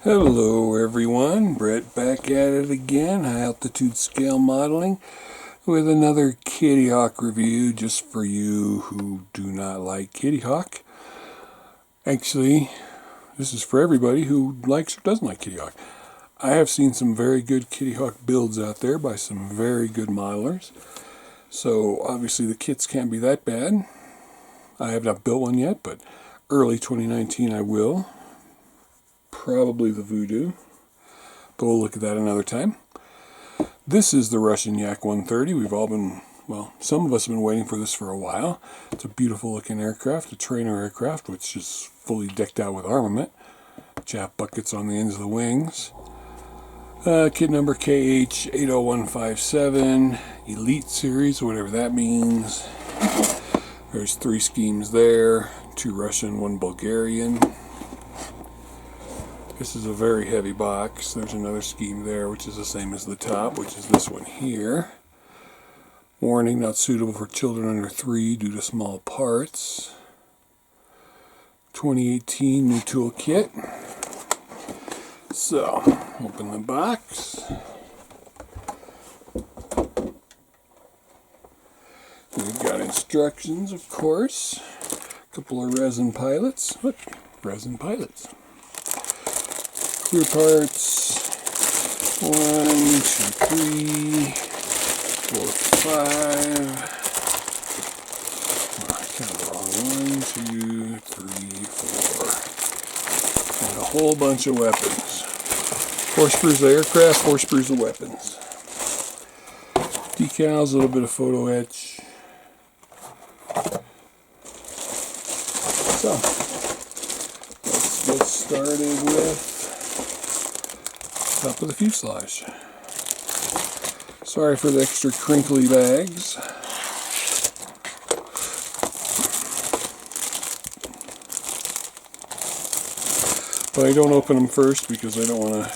Hello everyone, Brett back at it again, high altitude scale modeling with another Kitty Hawk review just for you who do not like Kitty Hawk. Actually, this is for everybody who likes or doesn't like Kitty Hawk. I have seen some very good Kitty Hawk builds out there by some very good modelers. So obviously the kits can't be that bad. I have not built one yet, but early 2019 I will. Probably the Voodoo, but we'll look at that another time. This is the Russian Yak 130. We've all been, well, some of us have been waiting for this for a while. It's a beautiful looking aircraft, a trainer aircraft, which is fully decked out with armament. Jap buckets on the ends of the wings. Kit number KH80157, Elite Series, whatever that means. There's 3 schemes there, 2 Russian, 1 Bulgarian. This is a very heavy box. There's another scheme there, which is the same as the top, which is this one here. Warning, not suitable for children under 3 due to small parts. 2018 new toolkit. So, open the box. We've got instructions, of course. A couple of resin pilots. Look, resin pilots. Clear parts, 1, 2, 3, 4, 5, kind of wrong, 1, 2, 3, 4, and a whole bunch of weapons. 4 sprues of aircraft, 4 sprues of weapons. Decals, a little bit of photo etch. So, let's get started with top of the fuselage. Sorry for the extra crinkly bags. But I don't open them first because I don't want to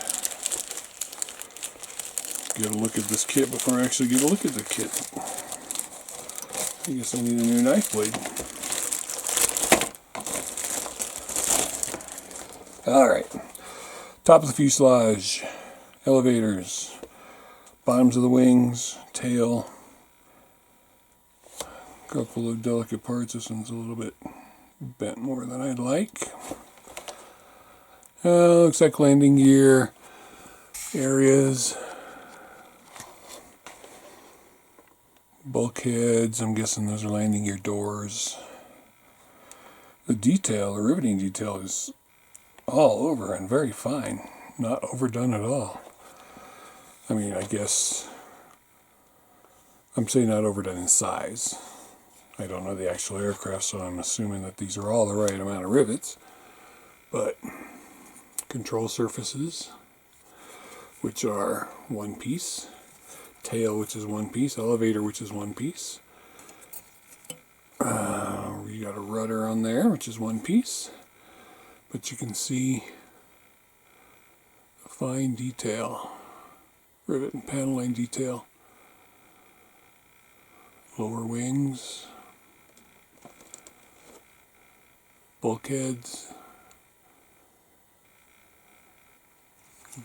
get a look at this kit before I actually get a look at the kit. I guess I need a new knife blade. Alright. Top of the fuselage, elevators, bottoms of the wings, tail, a couple of delicate parts. This one's a little bit bent more than I'd like. Looks like landing gear areas, bulkheads. I'm guessing those are landing gear doors. The detail, the riveting detail is all over and very fine, not overdone at all. I mean, I guess I'm saying not overdone in size. I don't know the actual aircraft, so I'm assuming that these are all the right amount of rivets. But control surfaces, which are 1 piece, tail, which is 1 piece, elevator, which is 1 piece. We got a rudder on there, which is 1 piece. But you can see the fine detail, rivet and panel line detail. Lower wings, bulkheads,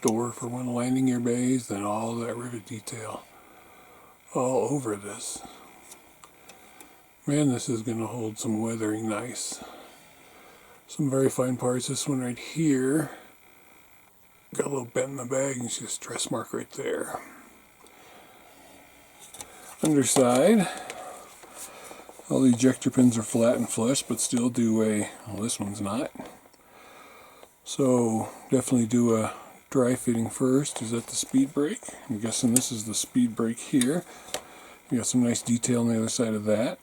door for one landing gear bays, then all that rivet detail all over this. Man, this is going to hold some weathering nice. Some very fine parts. This one right here got a little bent in the bag and you see a stress mark right there. Underside, all the ejector pins are flat and flush, but still do a, well, this one's not. So definitely do a dry fitting first. Is that the speed brake? I'm guessing this is the speed brake here. You got some nice detail on the other side of that.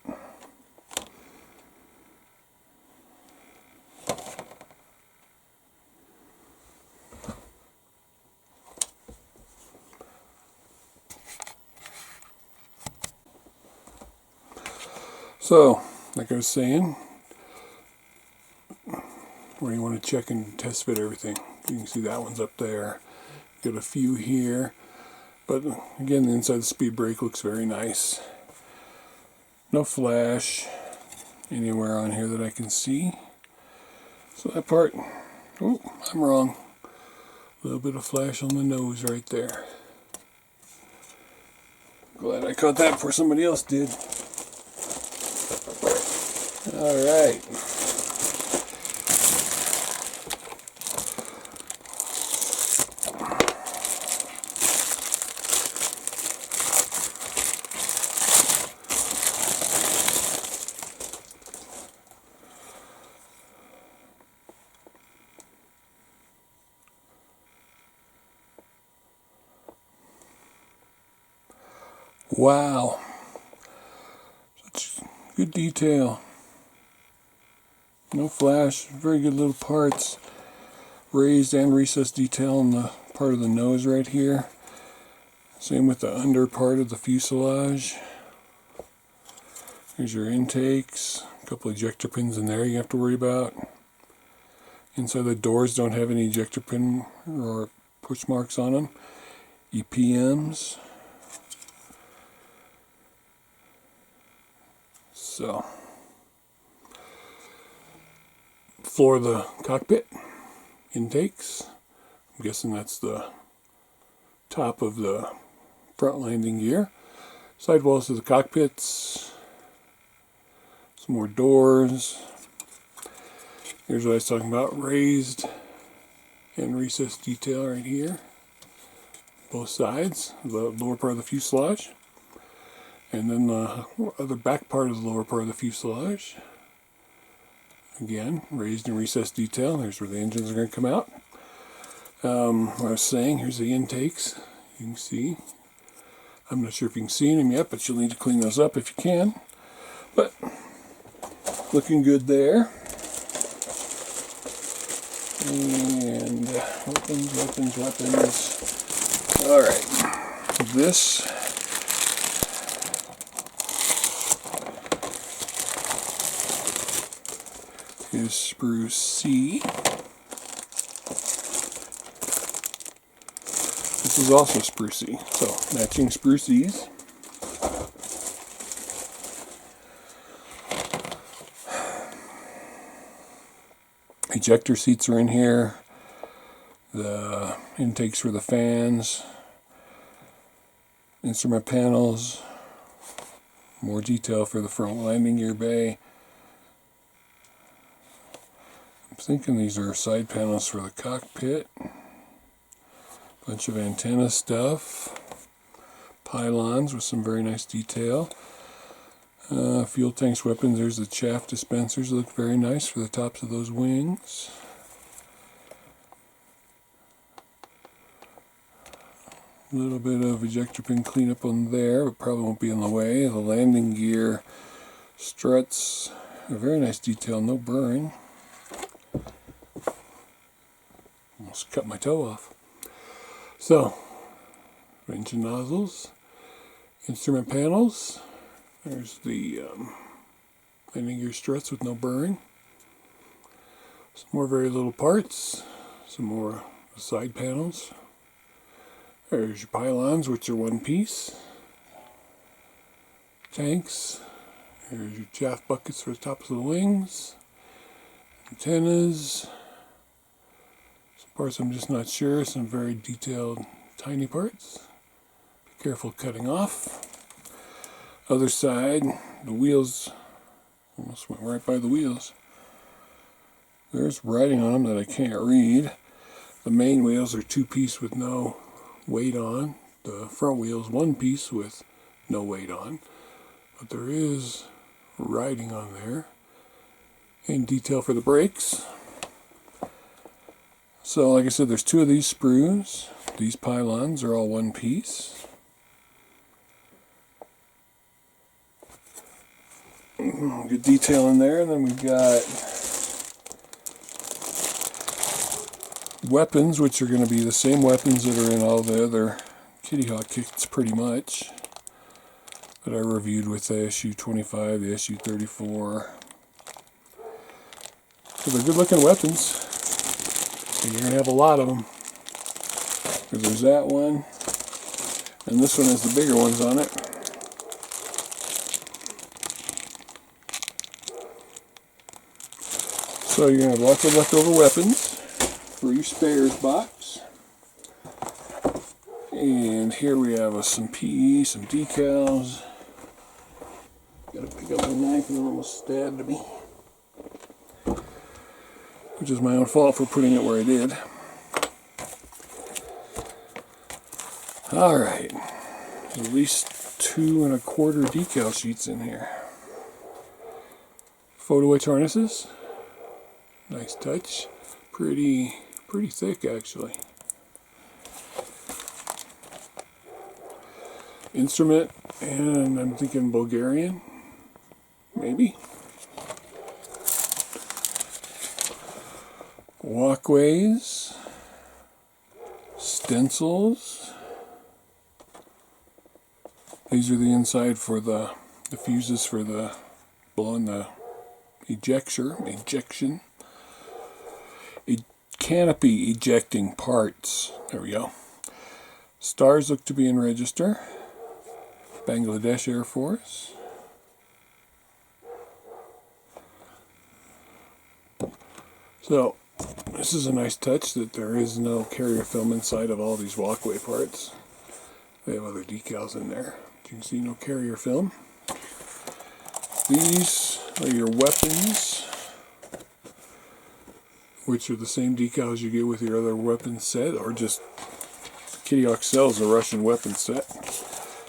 So, like I was saying, where you want to check and test fit everything. You can see that one's up there. Got a few here. But again, the inside of the speed brake looks very nice. No flash anywhere on here that I can see. So that part, oh, I'm wrong. A little bit of flash on the nose right there. Glad I caught that before somebody else did. Alright. Wow. Such good detail. No flash, very good little parts. Raised and recessed detail on the part of the nose right here. Same with the under part of the fuselage. Here's your intakes. A couple ejector pins in there you have to worry about. Inside the doors don't have any ejector pin or push marks on them. EPMs. So, floor of the cockpit, intakes. I'm guessing that's the top of the front landing gear. Sidewalls of the cockpits. Some more doors. Here's what I was talking about, raised and recessed detail right here. Both sides, the lower part of the fuselage. And then the other back part of the lower part of the fuselage. Again, raised and recessed detail. There's where the engines are going to come out. What I was saying, here's the intakes. You can see. I'm not sure if you can see them yet, but you'll need to clean those up if you can. But, looking good there. And weapons. Alright. This is Sprue C. This is also Sprue C. So, matching Sprue C's. Ejector seats are in here. The intakes for the fans. Instrument panels. More detail for the front landing gear bay. I'm thinking these are side panels for the cockpit. Bunch of antenna stuff. Pylons with some very nice detail. Fuel tanks, weapons. There's the chaff dispensers. Look very nice for the tops of those wings. A little bit of ejector pin cleanup on there, but probably won't be in the way. The landing gear struts. A very nice detail, no burring. Almost cut my toe off. So, engine nozzles, instrument panels. There's the landing gear struts with no burring. Some more very little parts. Some more side panels. There's your pylons, which are one piece. Tanks. There's your chaff buckets for the tops of the wings. Antennas. Some parts I'm just not sure. Some very detailed, tiny parts. Be careful cutting off. Other side, the wheels, almost went right by the wheels. There's writing on them that I can't read. The main wheels are two-piece with no weight on. The front wheels one piece with no weight on. But there is writing on there. And detail for the brakes. So like I said, there's two of these sprues. These pylons are all one piece. Good detail in there. And then we've got weapons, which are going to be the same weapons that are in all the other Kitty Hawk kits pretty much that I reviewed with the SU-25, the SU-34. So they're good looking weapons. And you're going to have a lot of them. Because there's that one. And this one has the bigger ones on it. So you're going to have lots of leftover weapons for your spares box. And here we have some PE, some decals. Gotta pick up my knife and it almost stabbed me. Which is my own fault for putting it where I did. Alright. At least 2 1/4 decal sheets in here. Photo etch harnesses. Nice touch. Pretty thick actually. Instrument, and I'm thinking Bulgarian, maybe. Walkways, stencils. These are the inside for the fuses for the blowing the ejection. Canopy ejecting parts. There we go. Stars look to be in register. Bangladesh Air Force. So, this is a nice touch that there is no carrier film inside of all these walkway parts. They have other decals in there. You can see no carrier film. These are your weapons, which are the same decals you get with your other weapons set, or just Kitty Hawk sells a Russian weapon set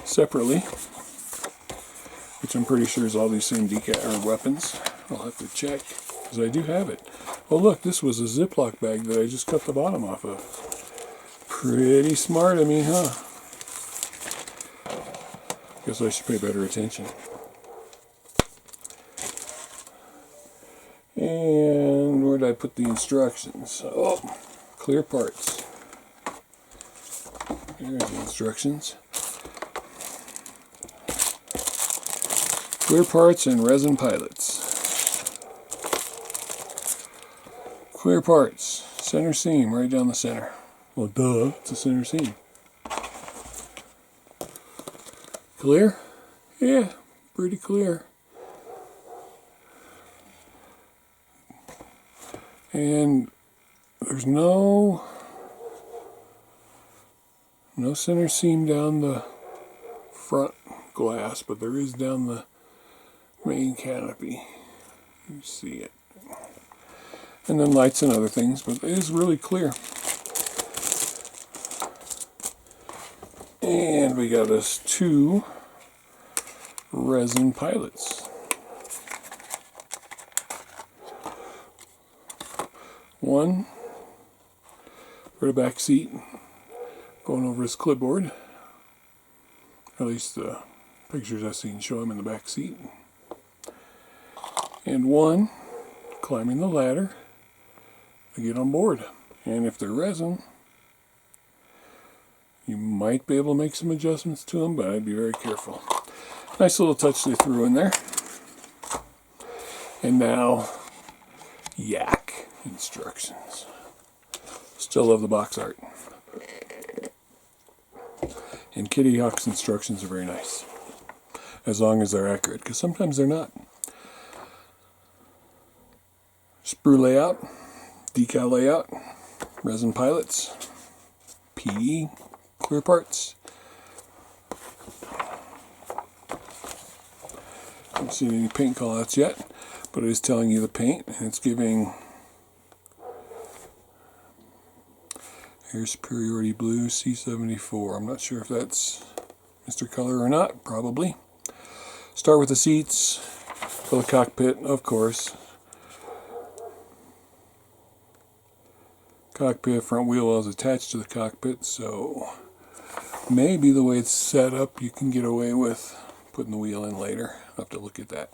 separately, which I'm pretty sure is all these same weapons. I'll have to check, because I do have it. Oh look, this was a Ziploc bag that I just cut the bottom off of. Pretty smart of me, huh? Guess I should pay better attention. And where did I put the instructions? Oh, clear parts. There's the instructions. Clear parts and resin pilots. Clear parts. Center seam, right down the center. Well, duh, it's a center seam. Clear? Yeah, pretty clear. And there's no center seam down the front glass, but there is down the main canopy. You see it. And then lights and other things, but it is really clear. And we got us 2 resin pilots. One for the back seat, going over his clipboard. At least the pictures I've seen show him in the back seat. And one climbing the ladder to get on board. And if they're resin, you might be able to make some adjustments to them, but I'd be very careful. Nice little touch they threw in there. And now, Yak instructions. Still love the box art. And Kitty Hawk's instructions are very nice. As long as they're accurate, because sometimes they're not. Sprue layout, decal layout, resin pilots, PE, clear parts. Haven't seen any paint callouts yet, but it is telling you the paint, and it's giving Air Superiority Blue C74. I'm not sure if that's Mr. Color or not, probably. Start with the seats, for the cockpit, of course. Cockpit front wheel well is attached to the cockpit, so maybe the way it's set up you can get away with putting the wheel in later. I'll have to look at that.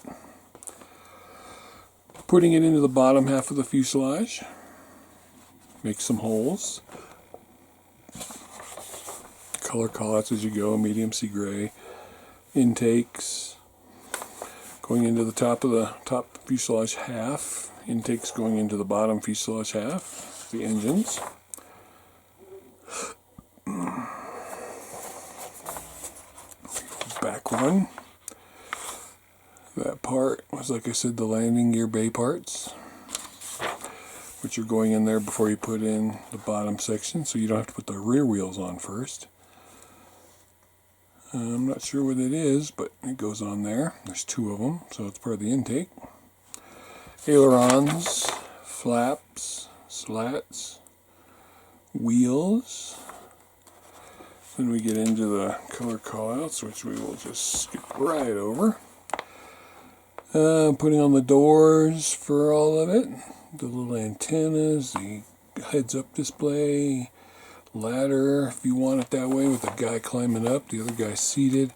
Putting it into the bottom half of the fuselage. Make some holes. Color callouts as you go, medium sea gray. Intakes going into the top fuselage half. Intakes going into the bottom fuselage half. The engines. Back one. That part was, like I said, the landing gear bay parts, which are going in there before you put in the bottom section, so you don't have to put the rear wheels on first. I'm not sure what it is, but it goes on there. There's two of them, so it's part of the intake. Ailerons, flaps, slats, wheels. Then we get into the color callouts, which we will just skip right over. Putting on the doors for all of it. The little antennas, the heads-up display, ladder if you want it that way with the guy climbing up, the other guy seated.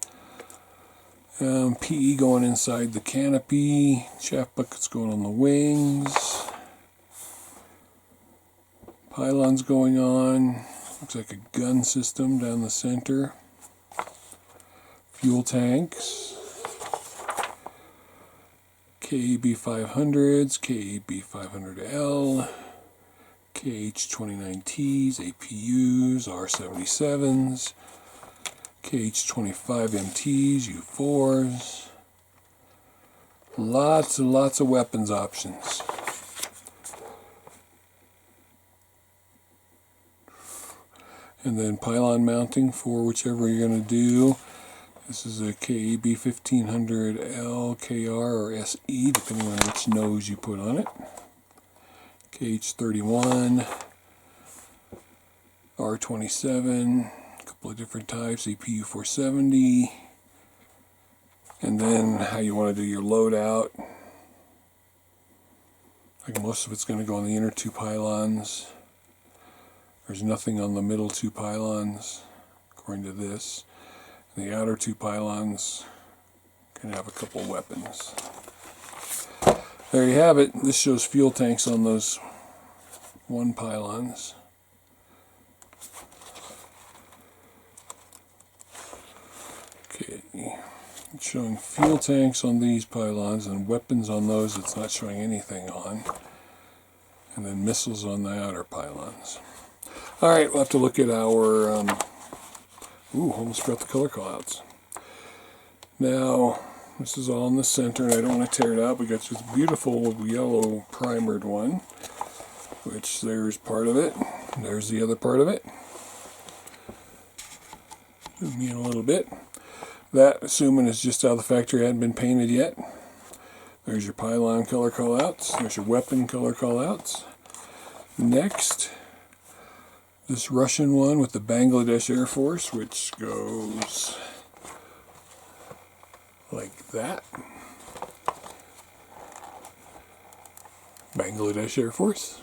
PE going inside the canopy, shaft buckets going on the wings, pylons going on, looks like a gun system down the center, fuel tanks, KAB 500s, KAB 500L, KH29Ts, APUs, R77s, KH25MTs, U4s. Lots and lots of weapons options. And then pylon mounting for whichever you're going to do. This is a KAB 1500L, KR, or SE, depending on which nose you put on it. KH31, R27, a couple of different types, APU 470, and then how you want to do your loadout. Like most of it's going to go on the inner two pylons. There's nothing on the middle two pylons, according to this. And the outer two pylons can have a couple weapons. There you have it. This shows fuel tanks on those one pylons. Okay, it's showing fuel tanks on these pylons and weapons on those it's not showing anything on. And then missiles on the outer pylons. Alright, we'll have to look at our, almost forgot the color callouts. Now, this is all in the center, and I don't want to tear it out. We got this beautiful yellow primered one, which there's part of it. There's the other part of it. Zoom in a little bit. That, assuming it's just out of the factory, hadn't been painted yet. There's your pylon color callouts. There's your weapon color callouts. Next, this Russian one with the Bangladesh Air Force, which goes like that. Bangladesh Air Force.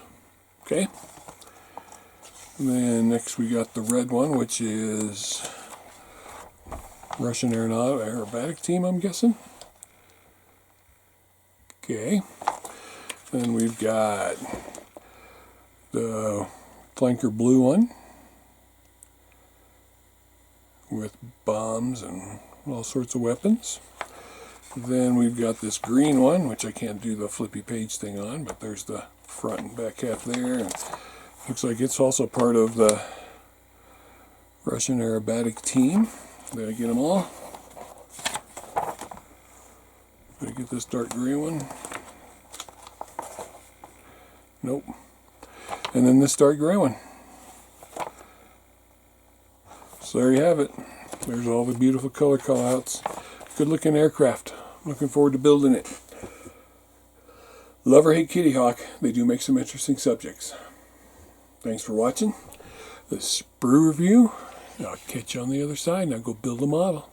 Okay. And then next we got the red one, which is Russian aerobatic team, I'm guessing. Okay. Then we've got the flanker blue one with bombs and all sorts of weapons. Then we've got this green one, which I can't do the flippy page thing on, but there's the front and back half there. And looks like it's also part of the Russian aerobatic team. Did I get them all? Did I get this dark gray one? Nope. And then this dark gray one. So there you have it. There's all the beautiful color callouts. Good looking aircraft. Looking forward to building it. Love or hate Kitty Hawk, they do make some interesting subjects. Thanks for watching the Sprue review. I'll catch you on the other side. Now go build a model.